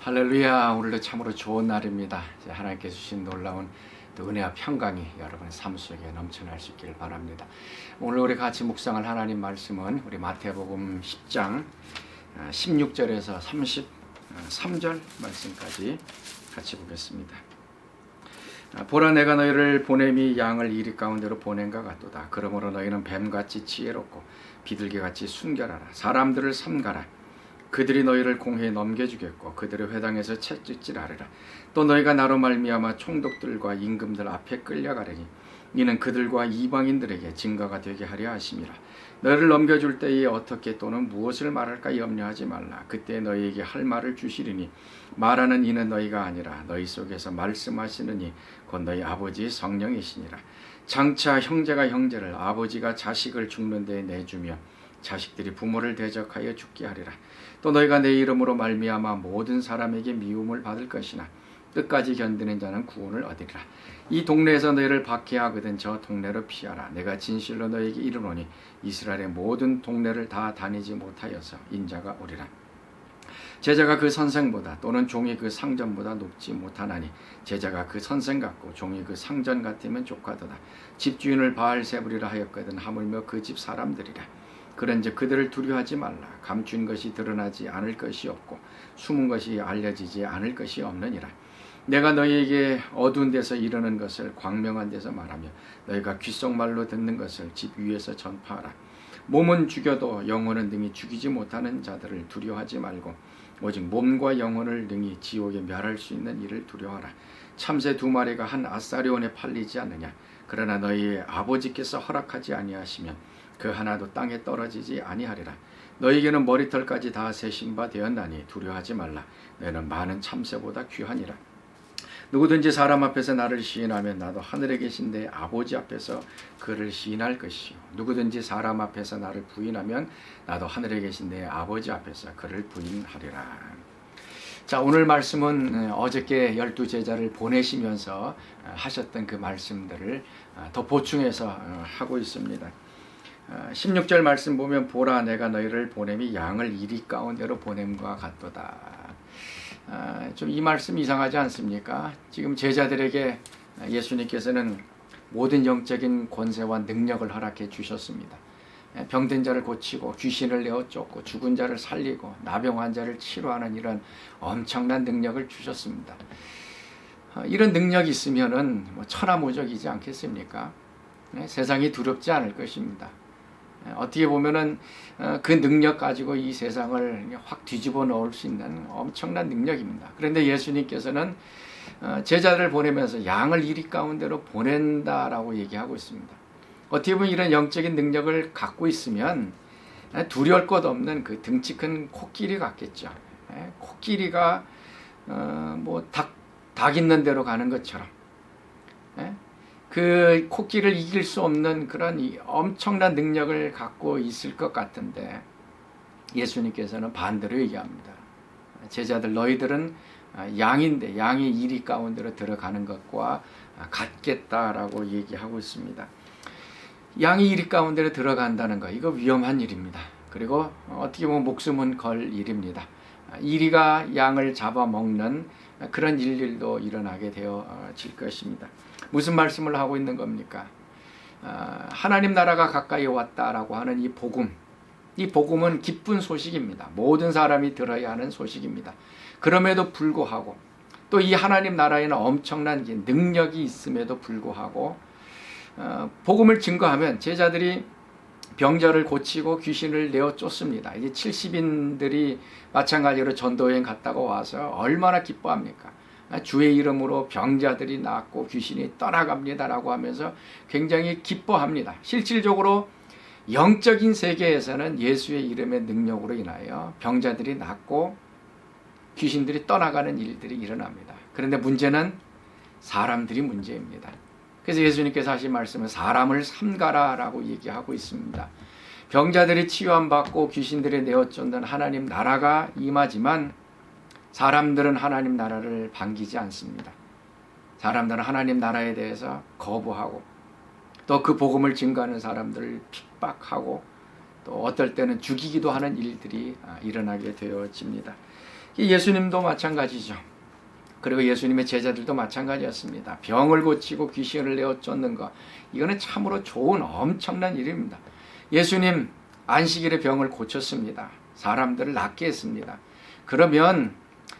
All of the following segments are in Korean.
할렐루야. 오늘도 참으로 좋은 날입니다. 하나님께서 주신 놀라운 은혜와 평강이 여러분의 삶 속에 넘쳐날 수 있기를 바랍니다. 오늘 우리 같이 묵상할 하나님 말씀은 우리 마태복음 10장 16절에서 33절 말씀까지 같이 보겠습니다. 보라, 내가 너희를 보냄이 양을 이리 가운데로 보낸과 같도다. 그러므로 너희는 뱀같이 지혜롭고 비둘기같이 순결하라. 사람들을 삼가라. 그들이 너희를 공회에 넘겨주겠고 그들의 회당에서 채찍질하리라. 또 너희가 나로 말미암아 총독들과 임금들 앞에 끌려가리니 이는 그들과 이방인들에게 증거가 되게 하려 하심이라. 너희를 넘겨줄 때에 어떻게 또는 무엇을 말할까 염려하지 말라. 그때 너희에게 할 말을 주시리니 말하는 이는 너희가 아니라 너희 속에서 말씀하시는 이 곧 너희 아버지 성령이시니라. 장차 형제가 형제를, 아버지가 자식을 죽는 데에 내주며 자식들이 부모를 대적하여 죽게 하리라. 또 너희가 내 이름으로 말미암아 모든 사람에게 미움을 받을 것이나 끝까지 견디는 자는 구원을 얻으리라. 이 동네에서 너희를 박해하거든 저 동네로 피하라. 내가 진실로 너희에게 이르노니 이스라엘의 모든 동네를 다 다니지 못하여서 인자가 오리라. 제자가 그 선생보다 또는 종이 그 상전보다 높지 못하나니 제자가 그 선생 같고 종이 그 상전 같으면 족하도다. 집주인을 바알세불이라 하였거든 하물며 그 집 사람들이라. 그런즉 그들을 두려워하지 말라. 감춘 것이 드러나지 않을 것이 없고 숨은 것이 알려지지 않을 것이 없느니라. 내가 너희에게 어두운 데서 이르는 것을 광명한 데서 말하며 너희가 귓속말로 듣는 것을 집 위에서 전파하라. 몸은 죽여도 영혼은 능히 죽이지 못하는 자들을 두려워하지 말고 오직 몸과 영혼을 능히 지옥에 멸할 수 있는 이를 두려워하라. 참새 2마리가 한 아사리온에 팔리지 않느냐. 그러나 너희의 아버지께서 허락하지 아니하시면 그 하나도 땅에 떨어지지 아니하리라. 너희에게는 머리털까지 다 세신 바 되었나니 두려워하지 말라. 너희는 많은 참새보다 귀하니라. 누구든지 사람 앞에서 나를 시인하면 나도 하늘에 계신 내 아버지 앞에서 그를 시인할 것이요. 누구든지 사람 앞에서 나를 부인하면 나도 하늘에 계신 내 아버지 앞에서 그를 부인하리라. 자, 오늘 말씀은 어저께 12제자를 보내시면서 하셨던 그 말씀들을 더 보충해서 하고 있습니다. 16절 말씀 보면 보라, 내가 너희를 보냄이 양을 이리 가운데로 보냄과 같도다. 좀 이 말씀 이상하지 않습니까? 지금 제자들에게 예수님께서는 모든 영적인 권세와 능력을 허락해 주셨습니다. 병든 자를 고치고 귀신을 내어 쫓고 죽은 자를 살리고 나병 환자를 치료하는 이런 엄청난 능력을 주셨습니다. 이런 능력이 있으면은 천하무적이지 않겠습니까? 세상이 두렵지 않을 것입니다. 어떻게 보면은 그 능력 가지고 이 세상을 확 뒤집어 놓을 수 있는 엄청난 능력입니다. 그런데 예수님께서는 제자들을 보내면서 양을 이리 가운데로 보낸다라고 얘기하고 있습니다. 어떻게 보면 이런 영적인 능력을 갖고 있으면 두려울 것 없는 그 등치 큰 코끼리 같겠죠. 코끼리가 닭 있는 대로 가는 것처럼 그 코끼리를 이길 수 없는 그런 엄청난 능력을 갖고 있을 것 같은데 예수님께서는 반대로 얘기합니다. 제자들, 너희들은 양인데 양이 이리 가운데로 들어가는 것과 같겠다라고 얘기하고 있습니다. 양이 이리 가운데로 들어간다는 거, 이거 위험한 일입니다. 그리고 어떻게 보면 목숨은 걸 일입니다. 이리가 양을 잡아먹는 그런 일들도 일어나게 되어질 것입니다. 무슨 말씀을 하고 있는 겁니까? 하나님 나라가 가까이 왔다라고 하는 이 복음은 기쁜 소식입니다. 모든 사람이 들어야 하는 소식입니다. 그럼에도 불구하고 또 이 하나님 나라에는 엄청난 능력이 있음에도 불구하고 복음을 증거하면 제자들이 병자를 고치고 귀신을 내어 쫓습니다. 이제 70인들이 마찬가지로 전도여행 갔다가 와서 얼마나 기뻐합니까? 주의 이름으로 병자들이 낫고 귀신이 떠나갑니다라고 하면서 굉장히 기뻐합니다. 실질적으로 영적인 세계에서는 예수의 이름의 능력으로 인하여 병자들이 낫고 귀신들이 떠나가는 일들이 일어납니다. 그런데 문제는 사람들이 문제입니다. 그래서 예수님께서 하신 말씀은 사람을 삼가라라고 얘기하고 있습니다. 병자들이 치유함받고 귀신들이 내어쫓는 하나님 나라가 임하지만 사람들은 하나님 나라를 반기지 않습니다. 사람들은 하나님 나라에 대해서 거부하고 또 그 복음을 증거하는 사람들을 핍박하고 또 어떨 때는 죽이기도 하는 일들이 일어나게 되어집니다. 예수님도 마찬가지죠. 그리고 예수님의 제자들도 마찬가지였습니다. 병을 고치고 귀신을 내어 쫓는 것, 이거는 참으로 좋은 엄청난 일입니다. 예수님 안식일에 병을 고쳤습니다. 사람들을 낫게 했습니다. 그러면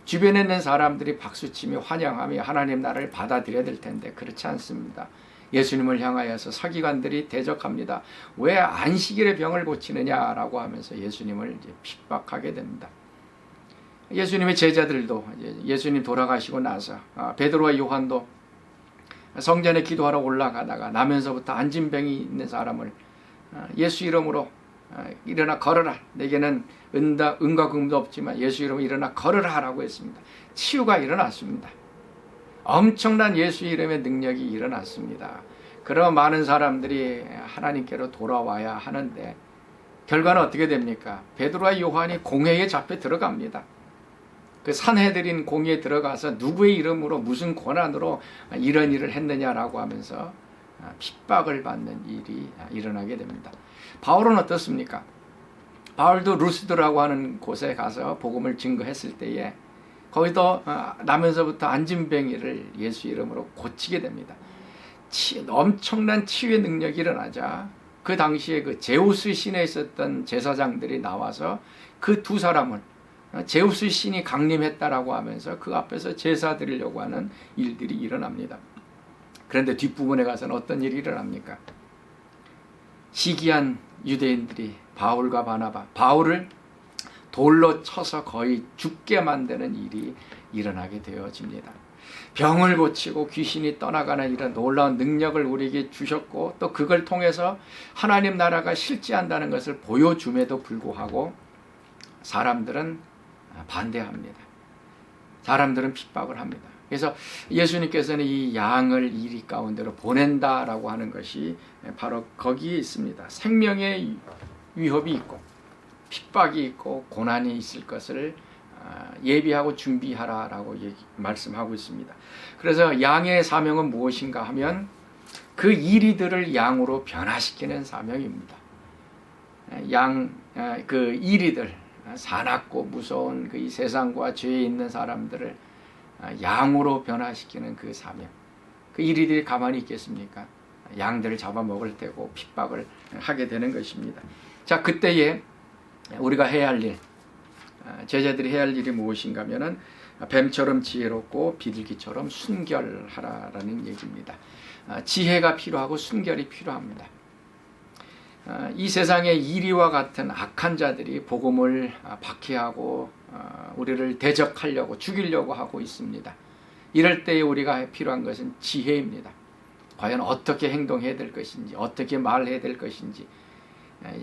주변에 있는 사람들이 박수치며 환영하며 하나님 나라를 받아들여야 될 텐데 그렇지 않습니다. 예수님을 향하여서 서기관들이 대적합니다. 왜 안식일에 병을 고치느냐라고 하면서 예수님을 이제 핍박하게 됩니다. 예수님의 제자들도 예수님 돌아가시고 나서 베드로와 요한도 성전에 기도하러 올라가다가 나면서부터 안진병이 있는 사람을 예수 이름으로 일어나 걸어라. 내게는 은과 금도 없지만 예수 이름으로 일어나 걸어라 라고 했습니다. 치유가 일어났습니다. 엄청난 예수 이름의 능력이 일어났습니다. 그럼 많은 사람들이 하나님께로 돌아와야 하는데 결과는 어떻게 됩니까? 베드로와 요한이 공회에 잡혀 들어갑니다. 그 산헤드린 공회에 들어가서 누구의 이름으로 무슨 권한으로 이런 일을 했느냐라고 하면서 핍박을 받는 일이 일어나게 됩니다. 바울은 어떻습니까? 바울도 루스드라고 하는 곳에 가서 복음을 증거했을 때에 거기도 나면서부터 안진병이를 예수 이름으로 고치게 됩니다. 엄청난 치유의 능력이 일어나자 그 당시에 그 제우스 신에 있었던 제사장들이 나와서 그 두 사람을 제우스 신이 강림했다라고 하면서 그 앞에서 제사 드리려고 하는 일들이 일어납니다. 그런데 뒷부분에 가서는 어떤 일이 일어납니까? 시기한 유대인들이 바울과 바나바, 바울을 돌로 쳐서 거의 죽게 만드는 일이 일어나게 되어집니다. 병을 고치고 귀신이 떠나가는 이런 놀라운 능력을 우리에게 주셨고 또 그걸 통해서 하나님 나라가 실제한다는 것을 보여줌에도 불구하고 사람들은 반대합니다. 사람들은 핍박을 합니다. 그래서 예수님께서는 이 양을 이리 가운데로 보낸다라고 하는 것이 바로 거기에 있습니다. 생명의 위협이 있고 핍박이 있고 고난이 있을 것을 예비하고 준비하라라고 말씀하고 있습니다. 그래서 양의 사명은 무엇인가 하면 그 이리들을 양으로 변화시키는 사명입니다. 그 이리들, 사납고 무서운 그 이 세상과 죄에 있는 사람들을 양으로 변화시키는 그 사명. 그 이리들이 가만히 있겠습니까? 양들을 잡아먹을 테고 핍박을 하게 되는 것입니다. 자, 그때에 우리가 해야 할 일, 제자들이 해야 할 일이 무엇인가 하면은 뱀처럼 지혜롭고 비둘기처럼 순결하라라는 얘기입니다. 지혜가 필요하고 순결이 필요합니다. 이 세상에 이리와 같은 악한 자들이 복음을 박해하고 우리를 대적하려고 죽이려고 하고 있습니다. 이럴 때에 우리가 필요한 것은 지혜입니다. 과연 어떻게 행동해야 될 것인지, 어떻게 말해야 될 것인지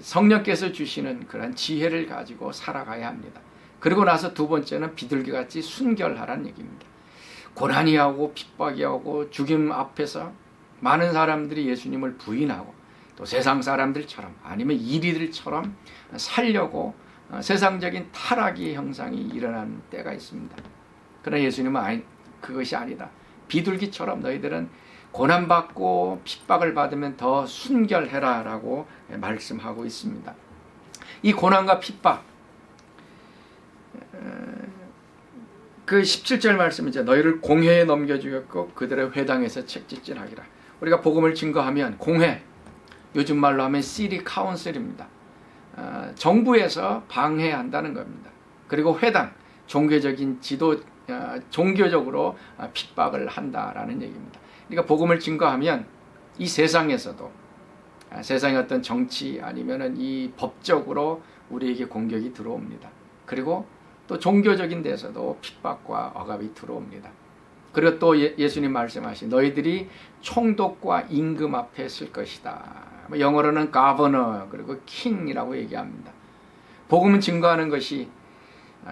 성령께서 주시는 그런 지혜를 가지고 살아가야 합니다. 그리고 나서 두 번째는 비둘기같이 순결하라는 얘기입니다. 고난이 하고 핍박이 하고 죽임 앞에서 많은 사람들이 예수님을 부인하고 또 세상 사람들처럼 아니면 이리들처럼 살려고 세상적인 타락의 형상이 일어나는 때가 있습니다. 그러나 예수님은 그것이 아니다. 비둘기처럼 너희들은 고난받고 핍박을 받으면 더 순결해라 라고 말씀하고 있습니다. 이 고난과 핍박, 그 17절 말씀이죠. 너희를 공회에 넘겨주겠고 그들의 회당에서 책짓질하기라. 우리가 복음을 증거하면 공회, 요즘 말로 하면 시티 카운슬입니다. 정부에서 방해한다는 겁니다. 그리고 회당, 종교적인 지도, 종교적으로 핍박을 한다라는 얘기입니다. 그러니까 복음을 증거하면 이 세상에서도 세상의 어떤 정치 아니면은 이 법적으로 우리에게 공격이 들어옵니다. 그리고 또 종교적인 데서도 핍박과 억압이 들어옵니다. 그리고 또 예수님 말씀하신 너희들이 총독과 임금 앞에 설 것이다. 영어로는 governor 그리고 king이라고 얘기합니다. 복음은 증거하는 것이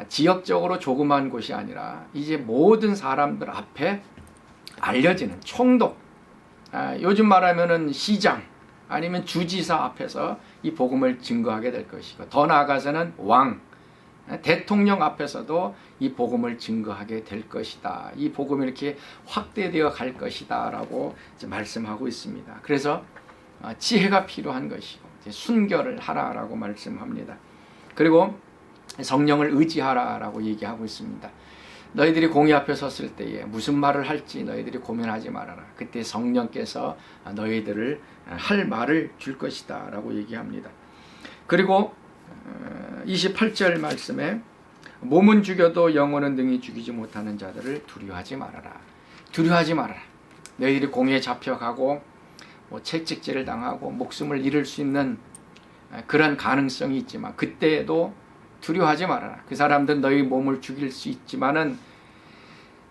지역적으로 조그만 곳이 아니라 이제 모든 사람들 앞에 알려지는 총독, 요즘 말하면은 시장 아니면 주지사 앞에서 이 복음을 증거하게 될 것이고 더 나아가서는 왕, 대통령 앞에서도 이 복음을 증거하게 될 것이다. 이 복음이 이렇게 확대되어 갈 것이다 라고 말씀하고 있습니다. 그래서 지혜가 필요한 것이고 순결을 하라라고 말씀합니다. 그리고 성령을 의지하라라고 얘기하고 있습니다. 너희들이 공의 앞에 섰을 때에 무슨 말을 할지 너희들이 고민하지 말아라. 그때 성령께서 너희들을 할 말을 줄 것이다 라고 얘기합니다. 그리고 28절 말씀에 몸은 죽여도 영혼은 능히 죽이지 못하는 자들을 두려워하지 말아라. 두려워하지 말아라. 너희들이 공의에 잡혀가고 채찍질을 당하고 목숨을 잃을 수 있는 그런 가능성이 있지만 그때에도 두려워하지 말아라. 그 사람들은 너희 몸을 죽일 수 있지만은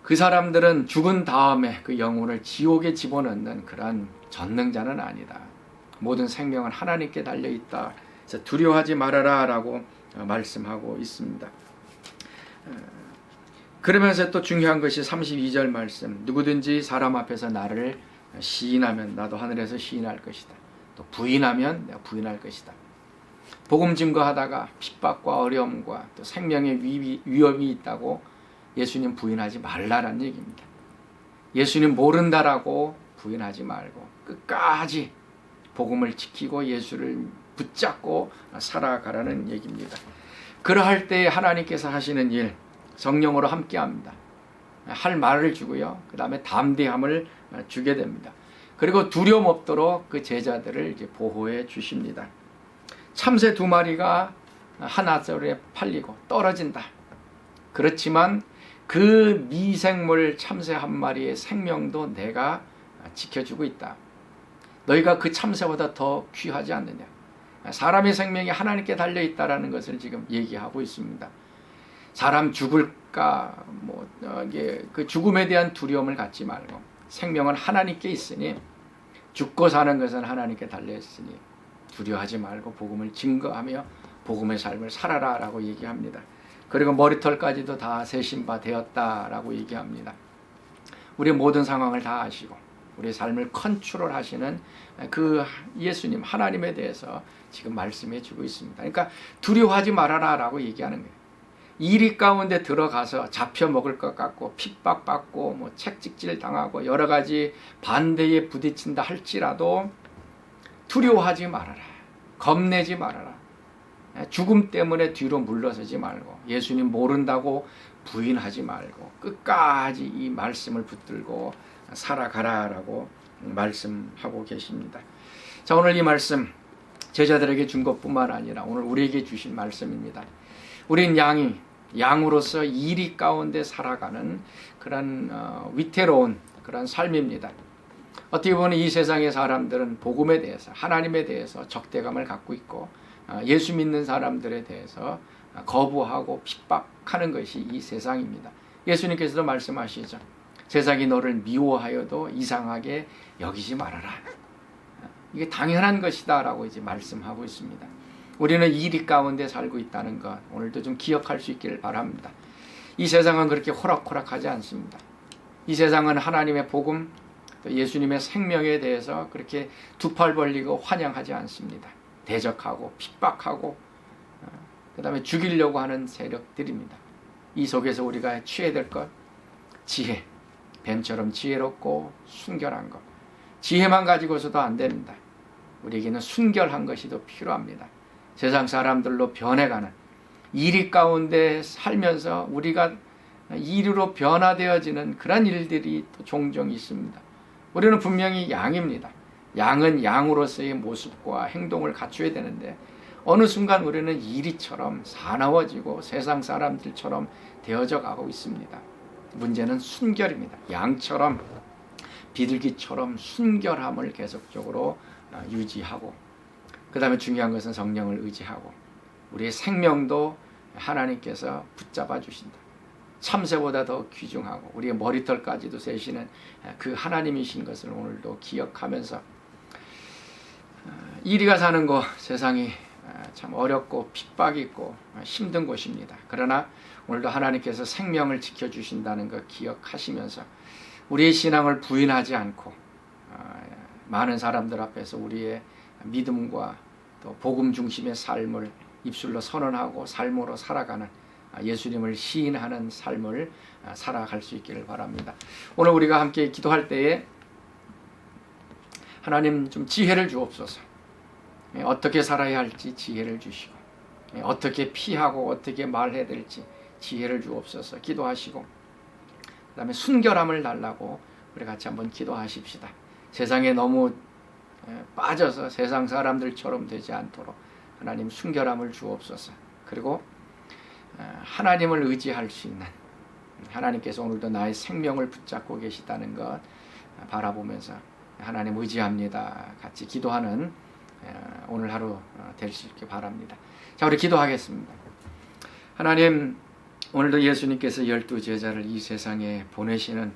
그 사람들은 죽은 다음에 그 영혼을 지옥에 집어넣는 그런 전능자는 아니다. 모든 생명은 하나님께 달려있다. 그래서 두려워하지 말아라 라고 말씀하고 있습니다. 그러면서 또 중요한 것이 32절 말씀. 누구든지 사람 앞에서 나를 시인하면 나도 하늘에서 시인할 것이다. 또 부인하면 내가 부인할 것이다. 복음 증거하다가 핍박과 어려움과 또 생명의 위협이 있다고 예수님 부인하지 말라라는 얘기입니다. 예수님 모른다라고 부인하지 말고 끝까지 복음을 지키고 예수를 붙잡고 살아가라는 얘기입니다. 그러할 때 하나님께서 하시는 일, 성령으로 함께합니다. 할 말을 주고요. 그 다음에 담대함을 주게 됩니다. 그리고 두려움 없도록 그 제자들을 이제 보호해 주십니다. 참새 2마리가 한아절에 팔리고 떨어진다. 그렇지만 그 미생물 참새 1마리의 생명도 내가 지켜주고 있다. 너희가 그 참새보다 더 귀하지 않느냐. 사람의 생명이 하나님께 달려있다라는 것을 지금 얘기하고 있습니다. 사람 죽을까 그 죽음에 대한 두려움을 갖지 말고 생명은 하나님께 있으니 죽고 사는 것은 하나님께 달려있으니 두려워하지 말고 복음을 증거하며 복음의 삶을 살아라 라고 얘기합니다. 그리고 머리털까지도 다 세신 바 되었다라고 얘기합니다. 우리의 모든 상황을 다 아시고 우리의 삶을 컨트롤 하시는 그 예수님 하나님에 대해서 지금 말씀해 주고 있습니다. 그러니까 두려워하지 말아라 라고 얘기하는 거예요. 이리 가운데 들어가서 잡혀 먹을 것 같고 핍박받고 책찍질 당하고 여러 가지 반대에 부딪힌다 할지라도 두려워하지 말아라. 겁내지 말아라. 죽음 때문에 뒤로 물러서지 말고 예수님 모른다고 부인하지 말고 끝까지 이 말씀을 붙들고 살아가라라고 말씀하고 계십니다. 자, 오늘 이 말씀 제자들에게 준 것뿐만 아니라 오늘 우리에게 주신 말씀입니다. 우린 양으로서 이리 가운데 살아가는 그런 위태로운 그런 삶입니다. 어떻게 보면 이 세상의 사람들은 복음에 대해서 하나님에 대해서 적대감을 갖고 있고 예수 믿는 사람들에 대해서 거부하고 핍박하는 것이 이 세상입니다. 예수님께서도 말씀하시죠. 세상이 너를 미워하여도 이상하게 여기지 말아라. 이게 당연한 것이다 라고 이제 말씀하고 있습니다. 우리는 이리 가운데 살고 있다는 것 오늘도 좀 기억할 수 있기를 바랍니다. 이 세상은 그렇게 호락호락하지 않습니다. 이 세상은 하나님의 복음 또 예수님의 생명에 대해서 그렇게 두 팔 벌리고 환영하지 않습니다. 대적하고 핍박하고 그 다음에 죽이려고 하는 세력들입니다. 이 속에서 우리가 취해야 될 것 지혜, 뱀처럼 지혜롭고 순결한 것. 지혜만 가지고서도 안 됩니다. 우리에게는 순결한 것이 더 필요합니다. 세상 사람들로 변해가는 이리 가운데 살면서 우리가 이리로 변화되어지는 그런 일들이 또 종종 있습니다. 우리는 분명히 양입니다. 양은 양으로서의 모습과 행동을 갖춰야 되는데 어느 순간 우리는 이리처럼 사나워지고 세상 사람들처럼 되어져 가고 있습니다. 문제는 순결입니다. 양처럼 비둘기처럼 순결함을 계속적으로 유지하고 그 다음에 중요한 것은 성령을 의지하고 우리의 생명도 하나님께서 붙잡아 주신다. 참새보다 더 귀중하고 우리의 머리털까지도 세시는 그 하나님이신 것을 오늘도 기억하면서 이리가 사는 곳 세상이 참 어렵고 핍박이 있고 힘든 곳입니다. 그러나 오늘도 하나님께서 생명을 지켜주신다는 것 기억하시면서 우리의 신앙을 부인하지 않고 많은 사람들 앞에서 우리의 믿음과 또 복음 중심의 삶을 입술로 선언하고 삶으로 살아가는 예수님을 시인하는 삶을 살아갈 수 있기를 바랍니다. 오늘 우리가 함께 기도할 때에 하나님 좀 지혜를 주옵소서. 어떻게 살아야 할지 지혜를 주시고 어떻게 피하고 어떻게 말해야 될지 지혜를 주옵소서. 기도하시고 그 다음에 순결함을 달라고 우리 같이 한번 기도하십시다. 세상에 너무 빠져서 세상 사람들처럼 되지 않도록 하나님 순결함을 주옵소서. 그리고 하나님을 의지할 수 있는, 하나님께서 오늘도 나의 생명을 붙잡고 계시다는 것 바라보면서 하나님 의지합니다. 같이 기도하는 오늘 하루 될 수 있게 바랍니다. 자, 우리 기도하겠습니다. 하나님, 오늘도 예수님께서 12제자를 이 세상에 보내시는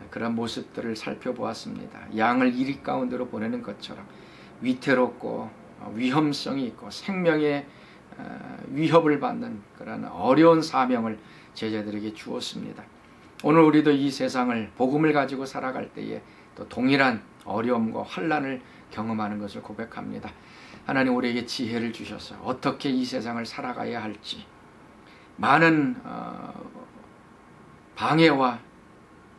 그런 모습들을 살펴보았습니다. 양을 이리 가운데로 보내는 것처럼 위태롭고 위험성이 있고 생명의 위협을 받는 그런 어려운 사명을 제자들에게 주었습니다. 오늘 우리도 이 세상을 복음을 가지고 살아갈 때에 또 동일한 어려움과 환난을 경험하는 것을 고백합니다. 하나님, 우리에게 지혜를 주셔서 어떻게 이 세상을 살아가야 할지, 많은 방해와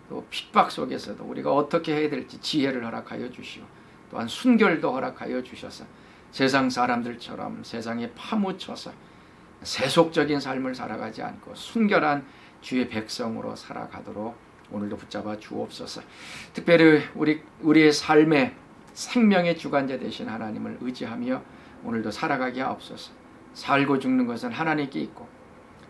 또 핍박 속에서도 우리가 어떻게 해야 될지 지혜를 허락하여 주시오. 또한 순결도 허락하여 주셔서 세상 사람들처럼 세상에 파묻혀서 세속적인 삶을 살아가지 않고 순결한 주의 백성으로 살아가도록 오늘도 붙잡아 주옵소서. 특별히 우리의 삶의 생명의 주관자 되신 하나님을 의지하며 오늘도 살아가게 하옵소서. 살고 죽는 것은 하나님께 있고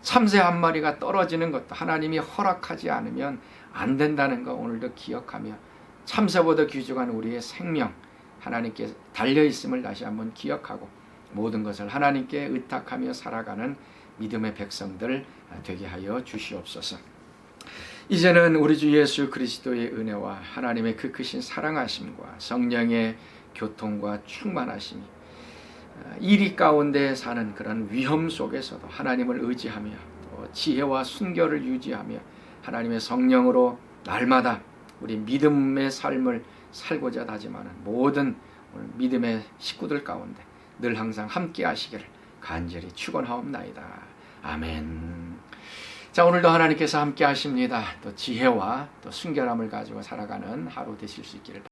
참새 한 마리가 떨어지는 것도 하나님이 허락하지 않으면 안 된다는 거 오늘도 기억하며 참새보다 귀중한 우리의 생명 하나님께 달려있음을 다시 한번 기억하고 모든 것을 하나님께 의탁하며 살아가는 믿음의 백성들 되게 하여 주시옵소서. 이제는 우리 주 예수 그리스도의 은혜와 하나님의 그 크신 사랑하심과 성령의 교통과 충만하심이 이리 가운데 사는 그런 위험 속에서도 하나님을 의지하며 또 지혜와 순결을 유지하며 하나님의 성령으로 날마다 우리 믿음의 삶을 살고자 다짐하는 모든 믿음의 식구들 가운데 늘 항상 함께 하시기를 간절히 축원하옵나이다. 아멘. 자, 오늘도 하나님께서 함께 하십니다. 또 지혜와 또 순결함을 가지고 살아가는 하루 되실 수 있기를 바랍니다.